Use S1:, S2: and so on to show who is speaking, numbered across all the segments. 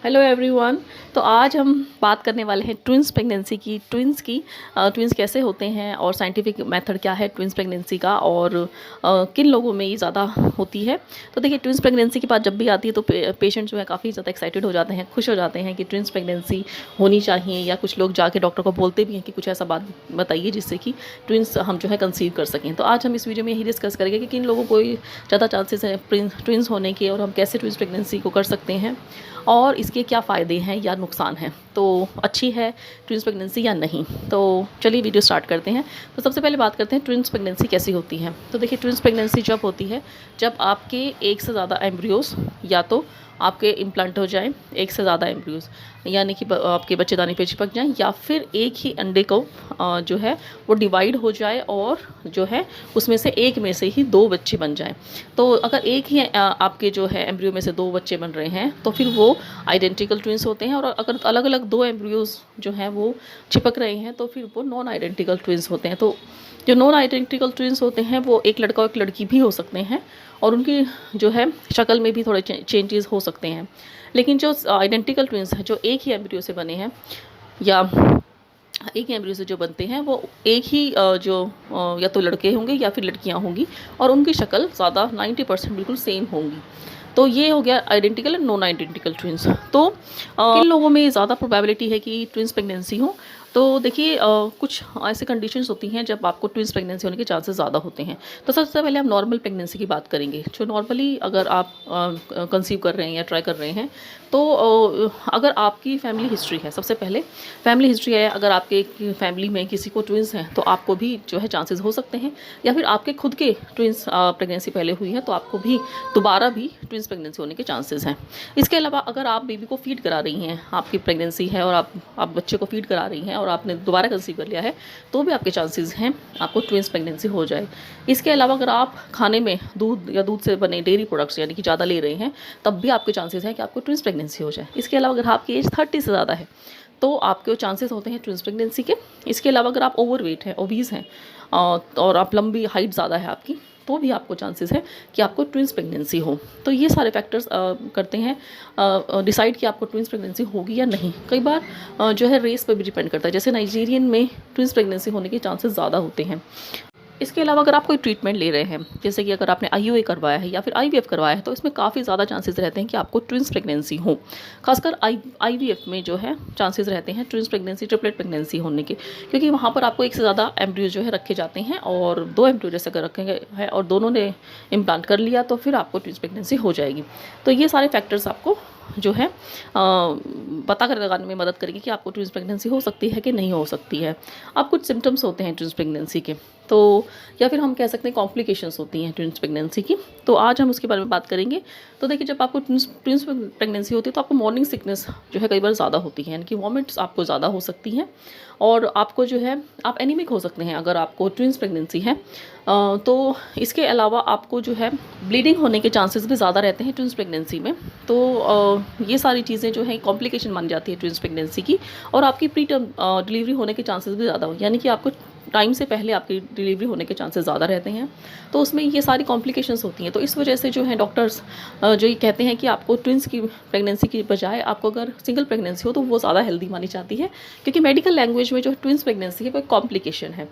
S1: Hello everyone. तो आज हम बात करने वाले हैं ट्विंस प्रेगनेंसी की। ट्विंस कैसे होते हैं और साइंटिफिक मेथड क्या है ट्विंस प्रेगनेंसी का, और किन लोगों में ये ज़्यादा होती है। तो देखिए, ट्विंस प्रेगनेंसी की बात जब भी आती है तो पेशेंट जो है काफ़ी ज़्यादा एक्साइटेड हो जाते हैं, खुश हो जाते हैं कि ट्विंस प्रेगनेंसी होनी चाहिए, या कुछ लोग जाके डॉक्टर को बोलते भी हैं कि कुछ ऐसा बात बताइए जिससे कि ट्विंस हम जो है कंसीव कर सकें। तो आज हम इस वीडियो में यही डिस्कस करेंगे कि किन लोगों को ज़्यादा चांसेस हैं ट्विंस होने के, और हम कैसे ट्विंस प्रेगनेंसी को कर सकते हैं, और इसके क्या फ़ायदे हैं या नुकसान हैं। तो अच्छी है ट्विंस प्रेगनेंसी या नहीं। तो चलिए वीडियो स्टार्ट करते हैं। तो सबसे पहले बात करते हैं ट्विंस प्रेगनेंसी कैसी होती है। तो देखिए, ट्विंस प्रेगनेंसी जब होती है जब आपके एक से ज़्यादा एम्ब्रियोज़ या तो आपके इम्प्लांट हो जाएं, एक से ज़्यादा एम्ब्रियोज़, यानी कि आपके बच्चेदानी पे चिपक जाएं, या फिर एक ही अंडे को जो है वो डिवाइड हो जाए और जो है उसमें से एक में से ही दो बच्चे बन जाएं। तो अगर एक ही आपके जो है एम्ब्रियो में से दो बच्चे बन रहे हैं तो फिर वो आइडेंटिकल ट्विंस होते हैं, और अगर अलग अलग दो एम्ब्रियोज़ जो हैं वो चिपक रहे हैं तो फिर वो नॉन आइडेंटिकल ट्विंस होते हैं। तो जो नॉन आइडेंटिकल ट्विंस होते हैं वो एक लड़का और एक लड़की भी हो सकते हैं, और उनकी जो है शक्ल में भी थोड़े चेंजेस हो सकते हैं। लेकिन जो आइडेंटिकल ट्विंस हैं, जो एक ही एम्ब्रियो से बने हैं या एक ही एम्ब्रियो से जो बनते हैं, वो एक ही या तो लड़के होंगे या फिर लड़कियां होंगी, और उनकी शक्ल ज़्यादा 90% बिल्कुल सेम होंगी। तो ये हो गया identical and non identical twins. तो किन लोगों में ज़्यादा प्रोबेबिलिटी है कि ट्विंस प्रेगनेंसी हो। तो देखिए, कुछ ऐसे कंडीशंस होती हैं जब आपको ट्विंस प्रेगनेंसी होने के चांसेस ज़्यादा होते हैं। तो सबसे पहले हम नॉर्मल प्रेगनेंसी की बात करेंगे। जो नॉर्मली अगर आप कंसीव कर रहे हैं या ट्राई कर रहे हैं, तो अगर आपकी फैमिली हिस्ट्री है, सबसे पहले फैमिली हिस्ट्री है, अगर आपके फैमिली में किसी को ट्विंस हैं तो आपको भी जो है चांसेस हो सकते हैं, या फिर आपके खुद के ट्विंस प्रेगनेंसी पहले हुई है तो आपको भी दोबारा भी ट्विंस प्रेगनेंसी होने के चांसेस हैं। इसके अलावा अगर आप बेबी को फीड करा रही हैं, आपकी प्रेगनेंसी है और आप बच्चे को फीड करा रही हैं और आपने दोबारा कंसीव कर लिया है, तो भी आपके चांसेस हैं आपको ट्विंस प्रेगनेंसी हो जाए। इसके अलावा अगर आप खाने में दूध या दूध से बने डेयरी प्रोडक्ट्स यानी कि ज़्यादा ले रहे हैं, तब भी आपके चांसेस हैं कि आपको ट्विंस प्रेगनेंसी हो जाए। इसके अलावा अगर आपकी एज 30 से ज़्यादा है तो आपके चांसेस होते हैं ट्विंस प्रेगनेंसी के। इसके अलावा अगर आप ओवरवेट हैं, ओबीज हैं, और आप लंबी हाइट ज़्यादा है आपकी, तो भी आपको चांसेस है कि आपको ट्विंस प्रेगनेंसी हो। तो ये सारे फैक्टर्स करते हैं डिसाइड कि आपको ट्विंस प्रेगनेंसी होगी या नहीं। कई बार जो है रेस पर भी डिपेंड करता है। जैसे नाइजीरियन में ट्विंस प्रेगनेंसी होने के चांसेस ज़्यादा होते हैं। इसके अलावा अगर आप कोई ट्रीटमेंट ले रहे हैं, जैसे कि अगर आपने आईयूआई करवाया है या फिर आईवीएफ करवाया है, तो इसमें काफ़ी ज़्यादा चांसेस रहते हैं कि आपको ट्विंस प्रेगनेंसी हो। खासकर आईवीएफ में जो है चांसेस रहते हैं ट्विंस प्रेगनेंसी, ट्रिपलेट प्रेगनेंसी होने के, क्योंकि वहाँ पर आपको एक से ज़्यादा एम्ब्रियो जो है रखे जाते हैं, और दो एम्ब्रियो जैसे अगर रखे गए हैं और दोनों ने इम्प्लांट कर लिया तो फिर आपको ट्विंस प्रेगनेंसी हो जाएगी। तो ये सारे फैक्टर्स आपको जो है पता कर लगाने में मदद करेगी कि आपको ट्विंस प्रेगनेंसी हो सकती है कि नहीं हो सकती है। अब कुछ सिम्टम्स होते हैं ट्विंस प्रेगनेंसी के, तो या फिर हम कह सकते हैं कॉम्प्लिकेशंस होती हैं ट्विंस प्रेगनेंसी की। तो आज हम उसके बारे में बात करेंगे। तो देखिए, जब आपको ट्विंस प्रेगनेंसी होती है तो आपको मॉर्निंग सिकनेस जो है कई बार ज़्यादा होती है, यानी कि वॉमिट्स आपको ज़्यादा हो सकती हैं, और आपको जो है आप एनीमिक हो सकते हैं अगर आपको ट्विंस प्रेगनेंसी है। तो इसके अलावा आपको जो है ब्लीडिंग होने के चांसेस भी ज़्यादा रहते हैं ट्विंस प्रेगनेंसी में। तो ये सारी चीज़ें जो है कॉम्प्लिकेशन मान जाती है ट्विंस प्रेगनेंसी की, और आपकी प्री टर्म डिलीवरी होने के चांसेस भी ज़्यादा हो, यानी कि आपको टाइम से पहले आपकी डिलीवरी होने के चांसेस ज़्यादा रहते हैं। तो उसमें ये सारी कॉम्प्लिकेशंस होती हैं। तो इस वजह से जो है डॉक्टर्स जो ये कहते हैं कि आपको ट्विंस की प्रेगनेंसी की बजाय आपको अगर सिंगल प्रेगनेंसी हो तो वो ज़्यादा हेल्दी मानी जाती है, क्योंकि मेडिकल लैंग्वेज में जो ट्विंस प्रेगनेंसी है वो एक कॉम्प्लिकेशन है।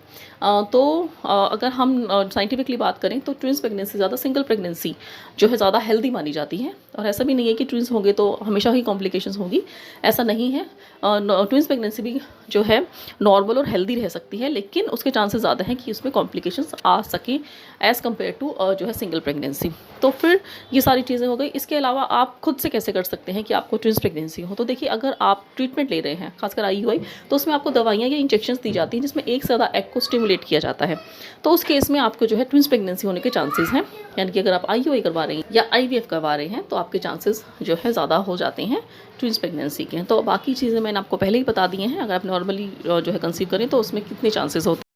S1: तो अगर हम साइंटिफिकली बात करें तो ट्विंस प्रेगनेंसी ज़्यादा सिंगल प्रेगनेंसी जो है ज़्यादा हेल्दी मानी जाती है। और ऐसा भी नहीं है कि ट्विंस होंगे तो हमेशा ही कॉम्प्लिकेशंस होगी, ऐसा नहीं है। ट्विंस प्रेगनेंसी भी जो है नॉर्मल और हेल्दी रह सकती है, लेकिन उसके चांसेस ज़्यादा हैं कि उसमें कॉम्प्लिकेशंस आ सके एज़ कम्पेयर टू जो है सिंगल प्रेगनेंसी। तो फिर ये सारी चीज़ें हो गई। इसके अलावा आप खुद से कैसे कर सकते हैं कि आपको ट्विंस प्रेगनेंसी हो। तो देखिए, अगर आप ट्रीटमेंट ले रहे हैं, खासकर आईयूआई, तो उसमें आपको दवाइयाँ या इंजेक्शंस दी जाती हैं जिसमें एक से ज़्यादा एग को स्टिमुलेट किया जाता है। तो उस केस में आपको जो है ट्विंस प्रेगनेंसी होने के चांसेस हैं, यानी कि अगर आप आईयूआई करवा रहे हैं या आईवीएफ करवा रहे हैं तो आपके चांसेस जो है ज़्यादा हो जाते हैं ट्विंस प्रेगनेंसी के। तो बाकी चीज़ें मैंने आपको पहले ही बता दी हैं। अगर आप नॉर्मली जो है कंसीव करें तो उसमें कितने चांसेस होते